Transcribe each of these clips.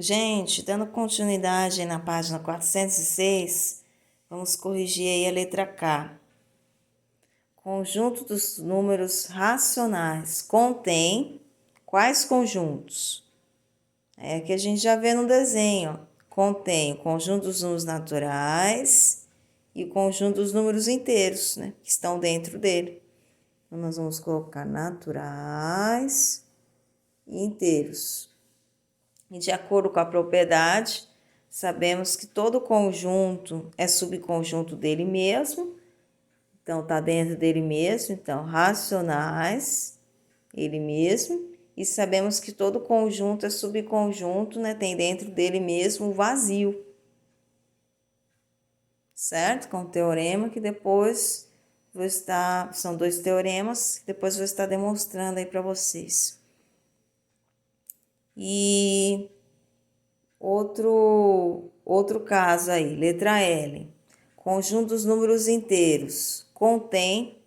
Gente, dando continuidade aí na página 406, vamos corrigir aí a letra K. Conjunto dos números racionais contém quais conjuntos? É que a gente já vê no desenho, ó. Contém o conjunto dos números naturais e o conjunto dos números inteiros, né, que estão dentro dele. Então, nós vamos colocar naturais e inteiros. E de acordo com a propriedade, sabemos que todo conjunto é subconjunto dele mesmo. Então, está dentro dele mesmo. Então, racionais, ele mesmo. E sabemos que todo conjunto é subconjunto, né? Tem dentro dele mesmo o vazio. Certo? Com o teorema que depois vou estar... São dois teoremas que depois vou estar demonstrando aí para vocês. E outro caso aí, letra L. Conjunto dos números inteiros contém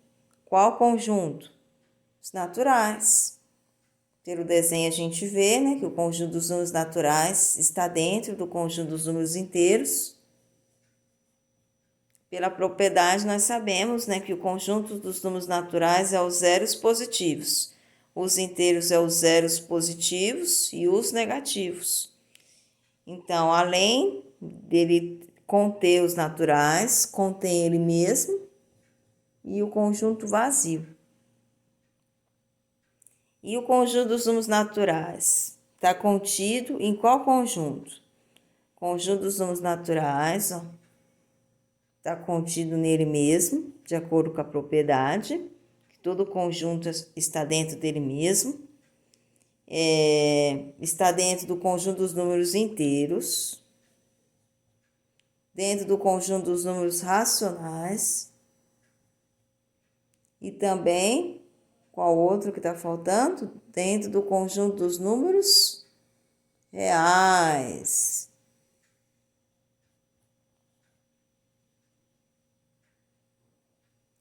qual conjunto? Os naturais. Pelo desenho a gente vê, né, que o conjunto dos números naturais está dentro do conjunto dos números inteiros. Pela propriedade nós sabemos, né, que o conjunto dos números naturais é os zeros positivos. Os inteiros é os zeros positivos e os negativos. Então, além dele conter os naturais, contém ele mesmo e o conjunto vazio. E o conjunto dos números naturais está contido em qual conjunto? Conjunto dos números naturais está contido nele mesmo, de acordo com a propriedade, que todo conjunto está dentro dele mesmo. Está dentro do conjunto dos números inteiros, dentro do conjunto dos números racionais e também, qual outro que está faltando? Dentro do conjunto dos números reais.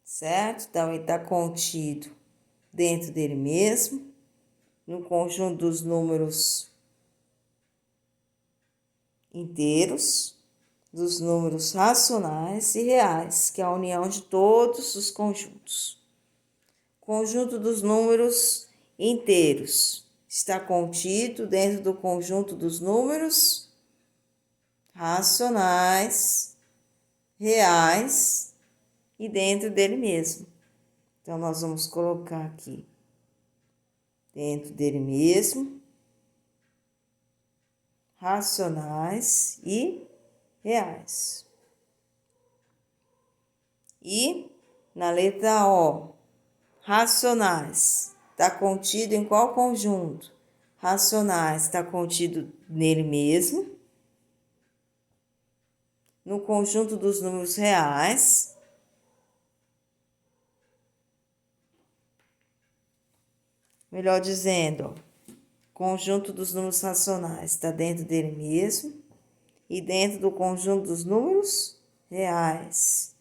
Certo? Então, ele está contido dentro dele mesmo, no conjunto dos números inteiros, dos números racionais e reais, que é a união de todos os conjuntos. Conjunto dos números inteiros está contido dentro do conjunto dos números racionais, reais e dentro dele mesmo. Então, nós vamos colocar aqui dentro dele mesmo, racionais e reais. E na letra O, racionais, está contido em qual conjunto? Racionais está contido nele mesmo, no conjunto dos números reais, melhor dizendo, conjunto dos números racionais está dentro dele mesmo e dentro do conjunto dos números reais,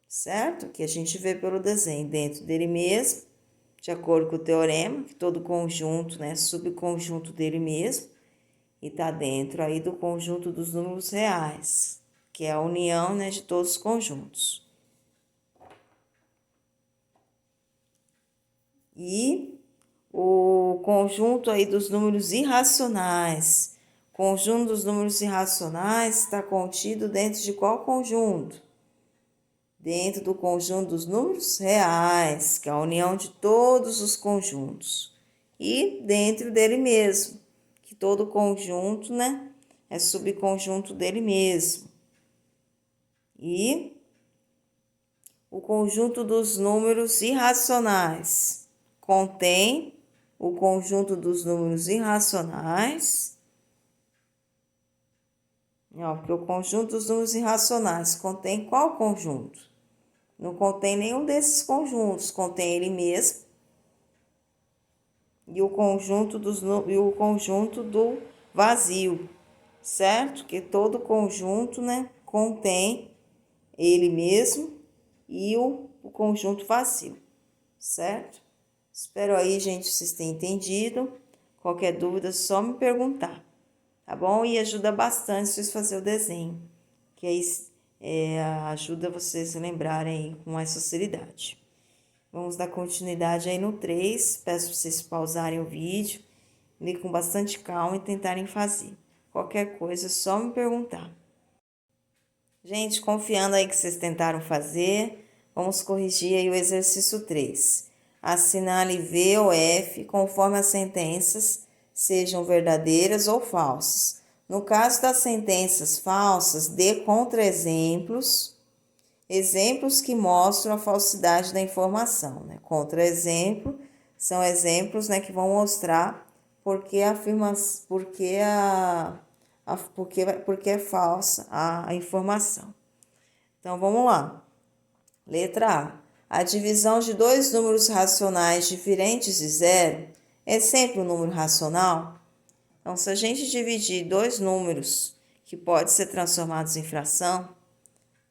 certo? Que a gente vê pelo desenho, dentro dele mesmo, de acordo com o teorema, que todo conjunto, né, subconjunto dele mesmo, e está dentro aí do conjunto dos números reais, que é a união, né, de todos os conjuntos. E o conjunto aí dos números irracionais. Conjunto dos números irracionais está contido dentro de qual conjunto? Dentro do conjunto dos números reais, que é a união de todos os conjuntos. E dentro dele mesmo, que todo conjunto, né, é subconjunto dele mesmo. E o conjunto dos números irracionais contém o conjunto dos números irracionais. Porque o conjunto dos números irracionais contém qual conjunto? Não contém nenhum desses conjuntos, contém ele mesmo e o conjunto do vazio, certo? Que todo conjunto, né, contém ele mesmo e o conjunto vazio, certo? Espero aí, gente, vocês tenham entendido. Qualquer dúvida, é só me perguntar. tá bom? E ajuda bastante vocês fazer o desenho, que aí ajuda vocês se lembrarem aí com mais facilidade. Vamos dar continuidade aí no 3, peço para vocês pausarem o vídeo, ler com bastante calma e tentarem fazer. Qualquer coisa, é só me perguntar. Gente, confiando aí que vocês tentaram fazer, vamos corrigir aí o exercício 3. Assinale V ou F conforme as sentenças sejam verdadeiras ou falsas. No caso das sentenças falsas, dê contra-exemplos, exemplos que mostram a falsidade da informação. Né? Contra-exemplo são exemplos, né, que vão mostrar porque é falsa a informação. Então, vamos lá. Letra A. A divisão de dois números racionais diferentes de zero é sempre um número racional? Então, se a gente dividir dois números que podem ser transformados em fração,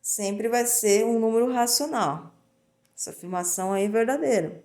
sempre vai ser um número racional. Essa afirmação aí é verdadeira.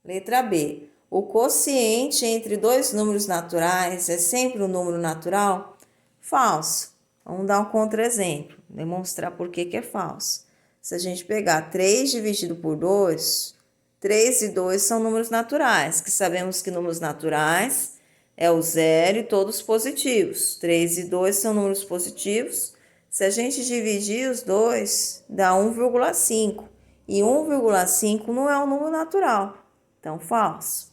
Letra B. O quociente entre dois números naturais é sempre um número natural? Falso. Vamos dar um contra-exemplo, demonstrar por que é falso. Se a gente pegar 3 dividido por 2, 3 e 2 são números naturais, que sabemos que números naturais é o zero e todos positivos. 3 e 2 são números positivos. Se a gente dividir os dois, dá 1,5. E 1,5 não é um número natural. Então, falso.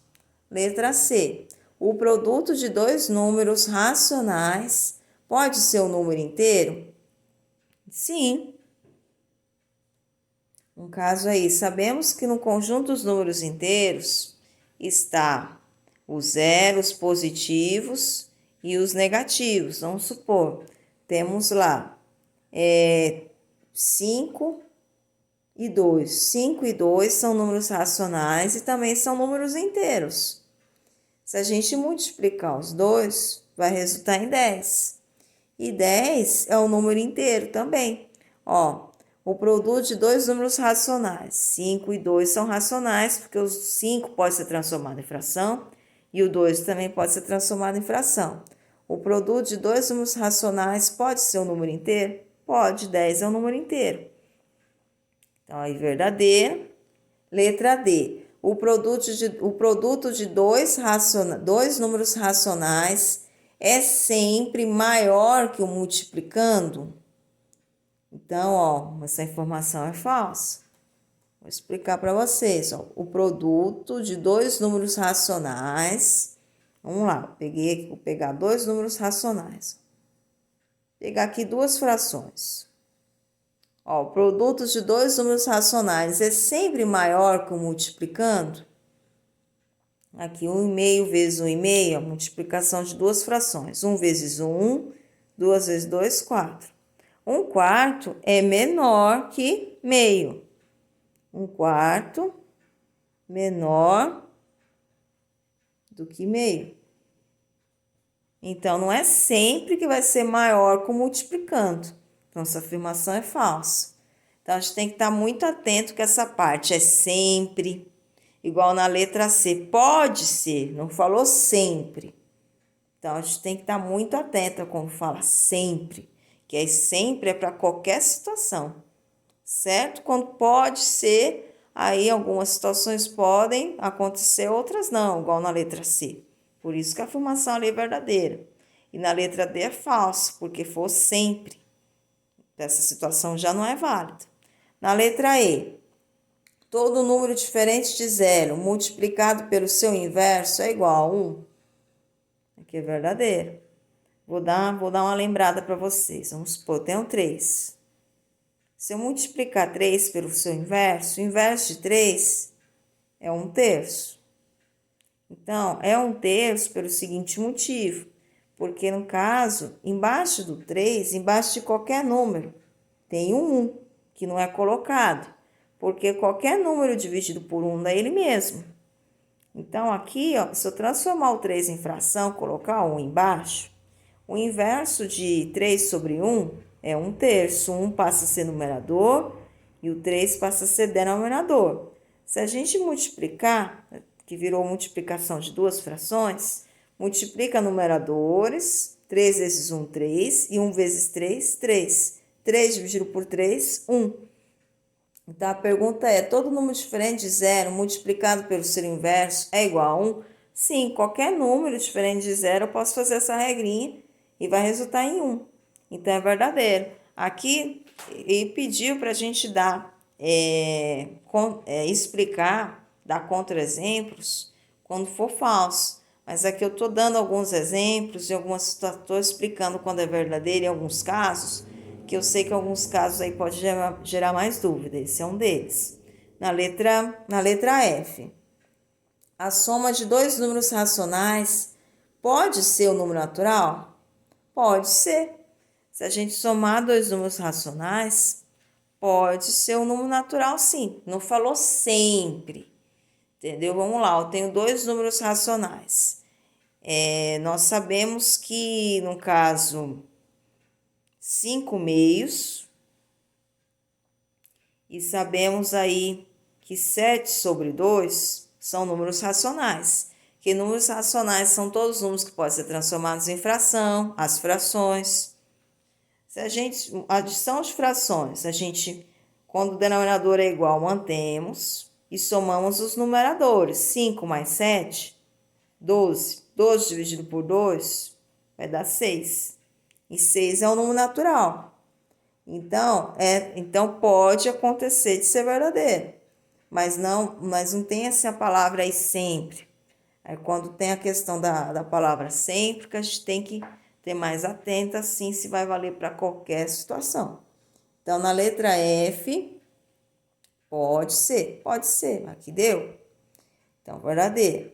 Letra C. O produto de dois números racionais pode ser um número inteiro? Sim. No caso aí, sabemos que no conjunto dos números inteiros está os zeros positivos e os negativos. Vamos supor, temos lá 5 e 2. 5 e 2 são números racionais e também são números inteiros. Se a gente multiplicar os dois, vai resultar em 10. E 10 é um número inteiro também. Ó, o produto de dois números racionais. 5 e 2 são racionais, porque o 5 pode ser transformado em fração e o 2 também pode ser transformado em fração. O produto de dois números racionais pode ser um número inteiro? Pode, 10 é um número inteiro. Então, aí, verdadeiro. Letra D. O produto de dois números racionais é sempre maior que o multiplicando? Então, ó, essa informação é falsa. Vou explicar para vocês. Ó. O produto de dois números racionais. Vamos lá, vou pegar dois números racionais. Vou pegar aqui duas frações. Ó, o produto de dois números racionais é sempre maior que o multiplicando? Aqui, 1,5 vezes 1,5, a multiplicação de duas frações. 1 vezes 1, 2 vezes 2, 4. 1/4 é menor que meio. 1/4 menor do que meio. Então, não é sempre que vai ser maior que o multiplicando. Então, essa afirmação é falsa. Então, a gente tem que estar muito atento que essa parte é sempre. Igual na letra C, pode ser, não falou sempre. Então, a gente tem que estar muito atenta quando fala sempre, que aí sempre é para qualquer situação, certo? Quando pode ser, aí algumas situações podem acontecer, outras não, igual na letra C. Por isso que a afirmação ali é verdadeira. E na letra D é falso, porque for sempre. Essa situação já não é válida. Na letra E, todo número diferente de zero multiplicado pelo seu inverso é igual a 1. Aqui é verdadeiro. Vou dar uma lembrada para vocês. Vamos supor, eu tenho 3. Se eu multiplicar 3 pelo seu inverso, o inverso de 3 é 1/3. Então, é 1/3 pelo seguinte motivo. Porque, no caso, embaixo do 3, embaixo de qualquer número, tem um 1, que não é colocado. Porque qualquer número dividido por 1 dá ele mesmo. Então, aqui, ó, se eu transformar o 3 em fração, colocar 1 embaixo, o inverso de 3 sobre 1 é 1/3. 1 passa a ser numerador e o 3 passa a ser denominador. Se a gente multiplicar, que virou multiplicação de duas frações, multiplica numeradores, 3 vezes 1, 3, e 1 vezes 3, 3. 3 dividido por 3, 1. Então, a pergunta é, todo número diferente de zero multiplicado pelo seu inverso é igual a 1? Sim, qualquer número diferente de zero, eu posso fazer essa regrinha e vai resultar em 1. Então, é verdadeiro. Aqui, ele pediu para a gente dar, explicar, dar contra-exemplos quando for falso. Mas aqui eu estou dando alguns exemplos e algumas situações, estou explicando quando é verdadeiro em alguns casos, que eu sei que em alguns casos aí pode gerar mais dúvida. Esse é um deles. Na letra F, a soma de dois números racionais pode ser um número natural? Pode ser. Se a gente somar dois números racionais, pode ser um número natural, sim. Não falou sempre, entendeu? Vamos lá, eu tenho dois números racionais. Nós sabemos que, no caso, 5 meios, e sabemos aí que 7 sobre 2 são números racionais. Que números racionais são todos os números que podem ser transformados em fração, as frações. Se a gente, adição de frações, quando o denominador é igual, mantemos e somamos os numeradores. 5 mais 7, 12. 12 dividido por 2 vai dar 6. E 6 é um número natural. Então pode acontecer de ser verdadeiro. Mas não tem essa palavra aí sempre. Aí quando tem a questão da palavra sempre, que a gente tem que ter mais atenta, assim, se vai valer para qualquer situação. Então, na letra F, pode ser, aqui deu. Então, verdadeiro.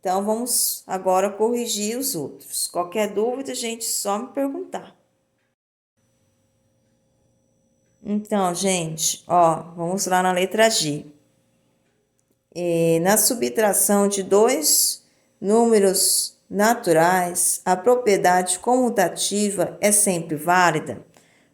Então, vamos agora corrigir os outros. Qualquer dúvida, gente, só me perguntar. Então, gente, vamos lá na letra G. Na subtração de dois números naturais, a propriedade comutativa é sempre válida.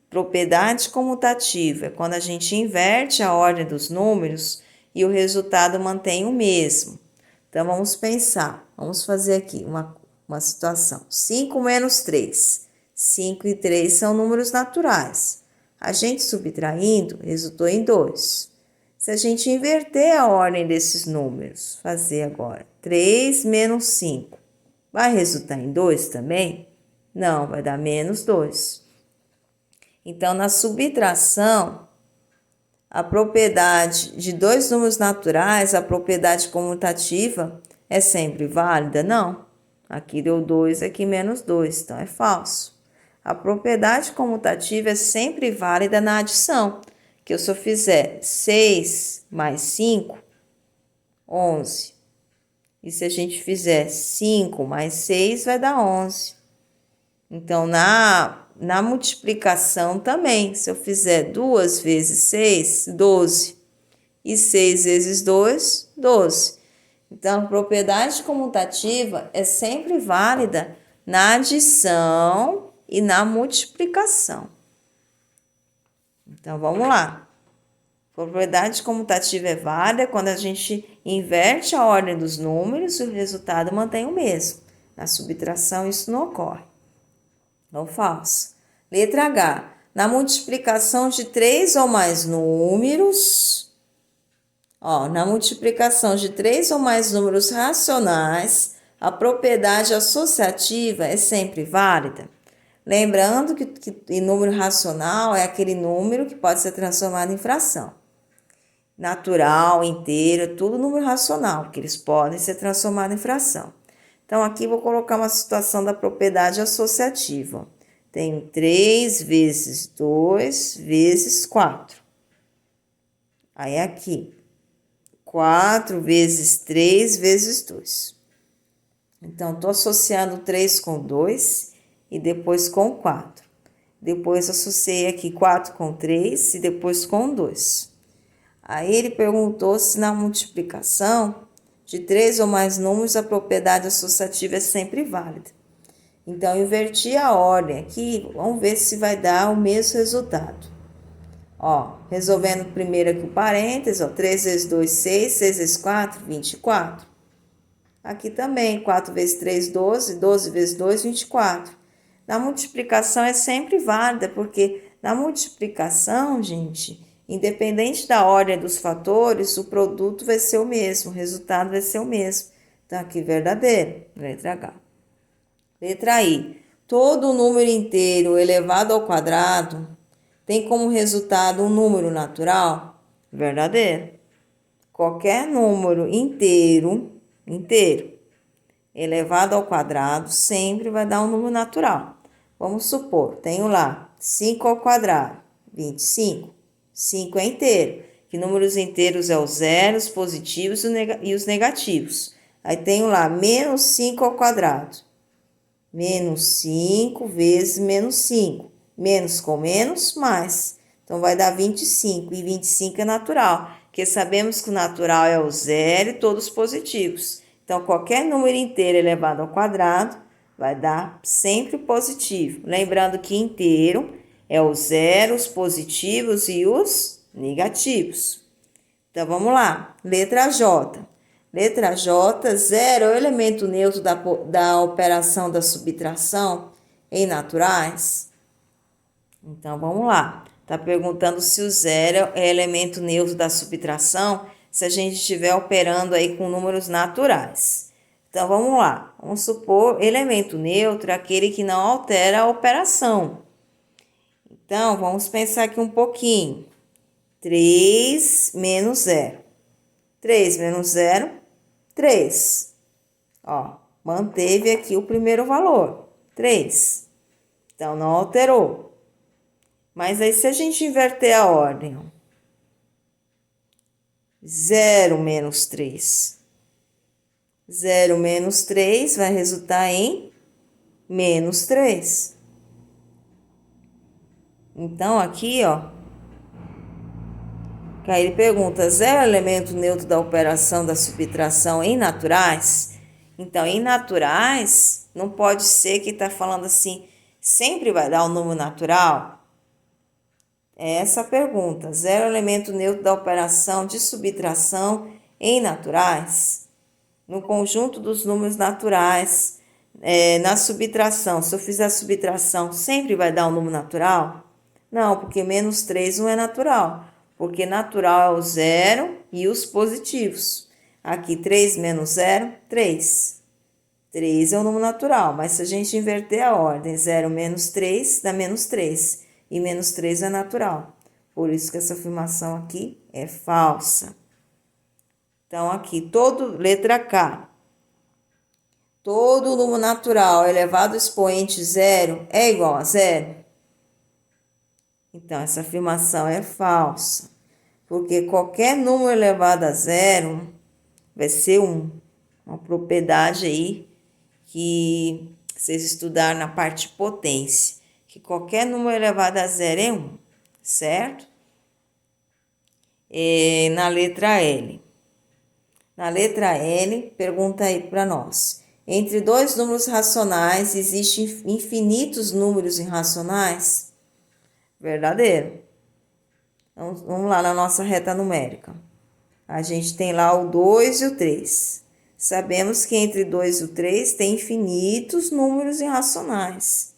Propriedade comutativa é quando a gente inverte a ordem dos números e o resultado mantém o mesmo. Então, vamos pensar. Vamos fazer aqui uma situação. 5 menos 3. 5 e 3 são números naturais. A gente subtraindo, resultou em 2. Se a gente inverter a ordem desses números, fazer agora 3 menos 5, vai resultar em 2 também? Não, vai dar menos 2. Então, na subtração, a propriedade de dois números naturais, a propriedade comutativa, é sempre válida? Não. Aqui deu 2, aqui menos 2, então é falso. A propriedade comutativa é sempre válida na adição, que se eu fizer 6 mais 5, 11. E se a gente fizer 5 mais 6, vai dar 11. Então, na multiplicação também, se eu fizer 2 vezes 6, 12. E 6 vezes 2, 12. Então, a propriedade comutativa é sempre válida na adição e na multiplicação. Então, vamos lá. A propriedade comutativa é válida quando a gente inverte a ordem dos números e o resultado mantém o mesmo. Na subtração, isso não ocorre. Não falso. Letra H. Na multiplicação de 3 ou mais números, na multiplicação de 3 ou mais números racionais, a propriedade associativa é sempre válida. Lembrando que número racional é aquele número que pode ser transformado em fração. Natural, inteiro, tudo número racional, porque eles podem ser transformados em fração. Então, aqui vou colocar uma situação da propriedade associativa. Tenho 3 vezes 2 vezes 4. Aí, aqui, 4 vezes 3 vezes 2. Então, estou associando 3 com 2 e depois com 4. Depois, associei aqui 4 com 3 e depois com 2. Aí, ele perguntou se na multiplicação de 3 ou mais números, a propriedade associativa é sempre válida. Então, eu inverti a ordem aqui, vamos ver se vai dar o mesmo resultado. Resolvendo primeiro aqui o parênteses, 3 vezes 2, 6, 6 vezes 4, 24. Aqui também, 4 vezes 3, 12, 12 vezes 2, 24. Na multiplicação é sempre válida, porque na multiplicação, gente, independente da ordem dos fatores, o produto vai ser o mesmo, o resultado vai ser o mesmo. Então, aqui, verdadeiro, letra H. Letra I. Todo número inteiro elevado ao quadrado tem como resultado um número natural? Verdadeiro. Qualquer número inteiro, elevado ao quadrado, sempre vai dar um número natural. Vamos supor, tenho lá 5 ao quadrado, 25. 5 é inteiro. Que números inteiros é os zeros, positivos e os negativos. Aí tenho lá menos 5 ao quadrado. Menos 5 vezes menos 5. Menos com menos, mais. Então, vai dar 25. E 25 é natural, porque sabemos que o natural é o zero e todos positivos. Então, qualquer número inteiro elevado ao quadrado vai dar sempre positivo. Lembrando que inteiro é os zeros, os positivos e os negativos. Então, vamos lá. Letra J. Letra J, zero é o elemento neutro da operação da subtração em naturais? Então, vamos lá. Está perguntando se o zero é elemento neutro da subtração, se a gente estiver operando aí com números naturais. Então, vamos lá. Vamos supor, elemento neutro é aquele que não altera a operação. Então, vamos pensar aqui um pouquinho. 3 menos 0. 3 menos 0, 3. Ó, manteve aqui o primeiro valor, 3. Então, não alterou. Mas aí, se a gente inverter a ordem, 0 menos 3. 0 menos 3 vai resultar em menos 3. Então, aqui, ó, aí ele pergunta, zero é elemento neutro da operação da subtração em naturais? Então, em naturais, não pode ser que está falando assim, sempre vai dar um número natural? É essa a pergunta. Zero é elemento neutro da operação de subtração em naturais? No conjunto dos números naturais, na subtração, se eu fizer a subtração, sempre vai dar um número natural? Não, porque menos 3 não é natural. Porque natural é o zero e os positivos. Aqui, 3 menos 0, 3. 3 é o número natural, mas se a gente inverter a ordem, 0 menos 3 dá menos 3. E menos 3 é natural. Por isso que essa afirmação aqui é falsa. Então, aqui, letra K. Todo número natural elevado ao expoente zero é igual a zero? Então, essa afirmação é falsa, porque qualquer número elevado a zero vai ser 1. Uma propriedade aí que vocês estudaram na parte de potência, que qualquer número elevado a zero é 1, certo? Na letra L. Na letra L, pergunta aí para nós. Entre dois números racionais, existem infinitos números irracionais? Verdadeiro. Então, vamos lá na nossa reta numérica. A gente tem lá o 2 e o 3. Sabemos que entre 2 e o 3 tem infinitos números irracionais.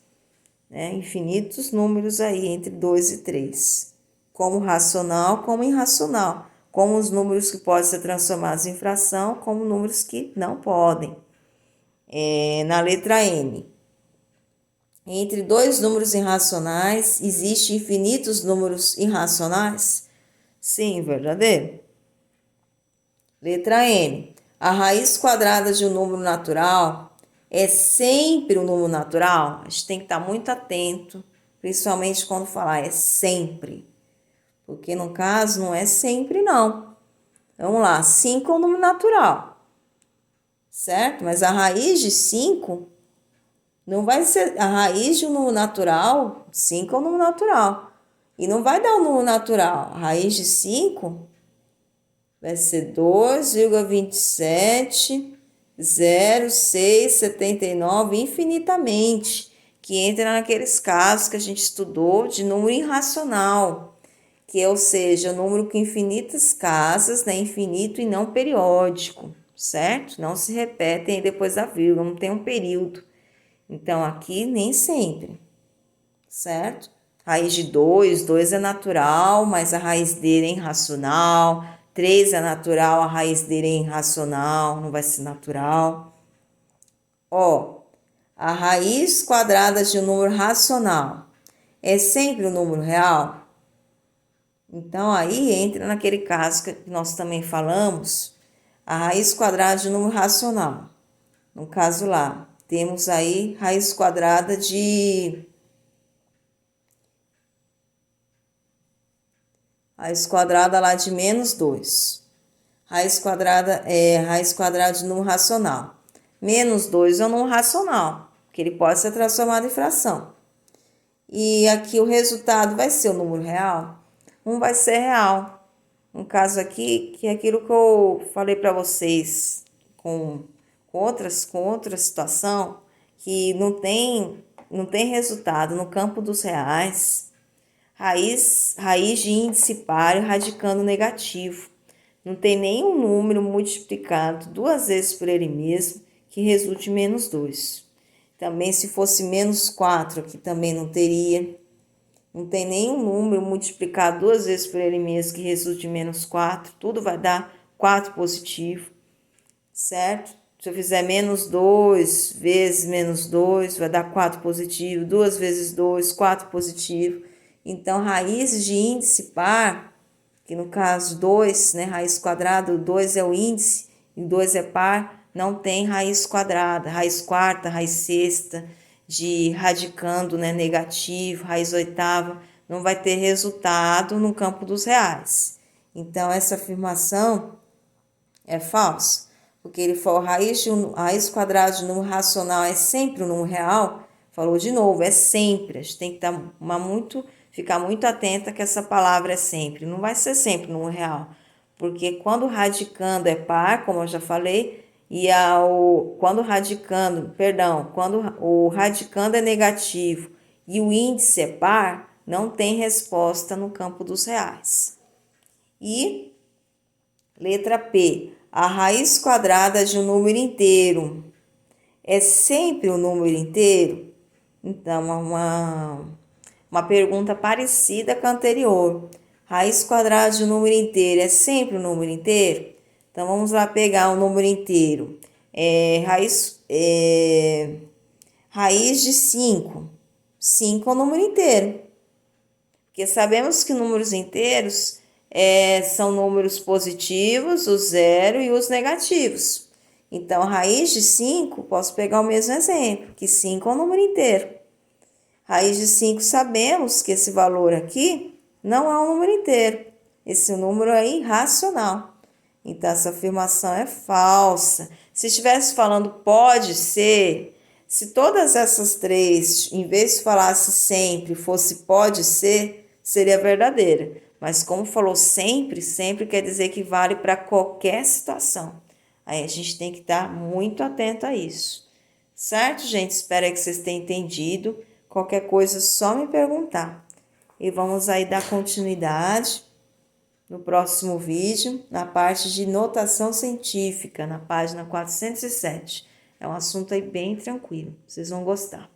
Né? Infinitos números aí entre 2 e 3. Como racional, como irracional. Como os números que podem ser transformados em fração, como números que não podem. Na letra N. Entre dois números irracionais, existem infinitos números irracionais? Sim, verdadeiro. Letra N. A raiz quadrada de um número natural é sempre um número natural? A gente tem que estar muito atento, principalmente quando falar é sempre. Porque no caso não é sempre não. Vamos lá, 5 é um número natural, certo? Mas a raiz de 5 não vai ser a raiz de um número natural, 5 é um número natural. E não vai dar um número natural. A raiz de 5 vai ser 2,270679 infinitamente, que entra naqueles casos que a gente estudou de número irracional, que ou seja, o número com infinitas casas, né, infinito e não periódico. certo? Não se repetem depois da vírgula, não tem um período. Então, aqui nem sempre, certo? Raiz de 2, 2 é natural, mas a raiz dele é irracional. 3 é natural, a raiz dele é irracional, não vai ser natural. Ó, a raiz quadrada de um número racional é sempre um número real? Então, aí entra naquele caso que nós também falamos, a raiz quadrada de um número racional. No caso lá, temos aí raiz quadrada de... Raiz quadrada lá de menos 2. Raiz quadrada de número racional. Menos 2 é um número racional, que ele pode ser transformado em fração. E aqui o resultado vai ser o número real? Um vai ser real. Um caso aqui, que é aquilo que eu falei para vocês com outra situação, que não tem resultado no campo dos reais. Raiz de índice par radicando negativo. Não tem nenhum número multiplicado 2 vezes por ele mesmo que resulte em menos 2. Também se fosse menos 4, aqui também não teria. Não tem nenhum número multiplicado 2 vezes por ele mesmo que resulte em menos 4. Tudo vai dar 4 positivo, certo? Se eu fizer menos 2 vezes menos 2, vai dar 4 positivo. 2 vezes 2, 4 positivo. Então, raízes de índice par, que no caso 2, né, raiz quadrada, o 2 é o índice e o 2 é par, não tem raiz quadrada, raiz quarta, raiz sexta, de radicando, né, negativo, raiz oitava, não vai ter resultado no campo dos reais. Então, essa afirmação é falsa, porque ele falou raiz quadrada de número racional é sempre um número real. Falou de novo, é sempre. A gente tem que ficar muito atenta que essa palavra é sempre. Não vai ser sempre um número real, porque quando o radicando é par, como eu já falei, quando o radicando é negativo e o índice é par, não tem resposta no campo dos reais. E letra P, a raiz quadrada de um número inteiro é sempre um número inteiro? Então, uma pergunta parecida com a anterior. Raiz quadrada de um número inteiro é sempre um número inteiro? Então, vamos lá pegar o número inteiro. Raiz de 5. 5 é um número inteiro. Porque sabemos que números inteiros são números positivos, o zero e os negativos. Então, raiz de 5, posso pegar o mesmo exemplo, que 5 é um número inteiro. Raiz de 5, sabemos que esse valor aqui não é um número inteiro. Esse número é irracional. Então, essa afirmação é falsa. Se estivesse falando pode ser, se todas essas três, em vez de falasse sempre, fosse pode ser, seria verdadeira. Mas como falou sempre, sempre quer dizer que vale para qualquer situação. Aí a gente tem que estar muito atento a isso. Certo, gente? Espero que vocês tenham entendido. Qualquer coisa, só me perguntar. E vamos aí dar continuidade no próximo vídeo, na parte de notação científica, na página 407. É um assunto aí bem tranquilo, vocês vão gostar.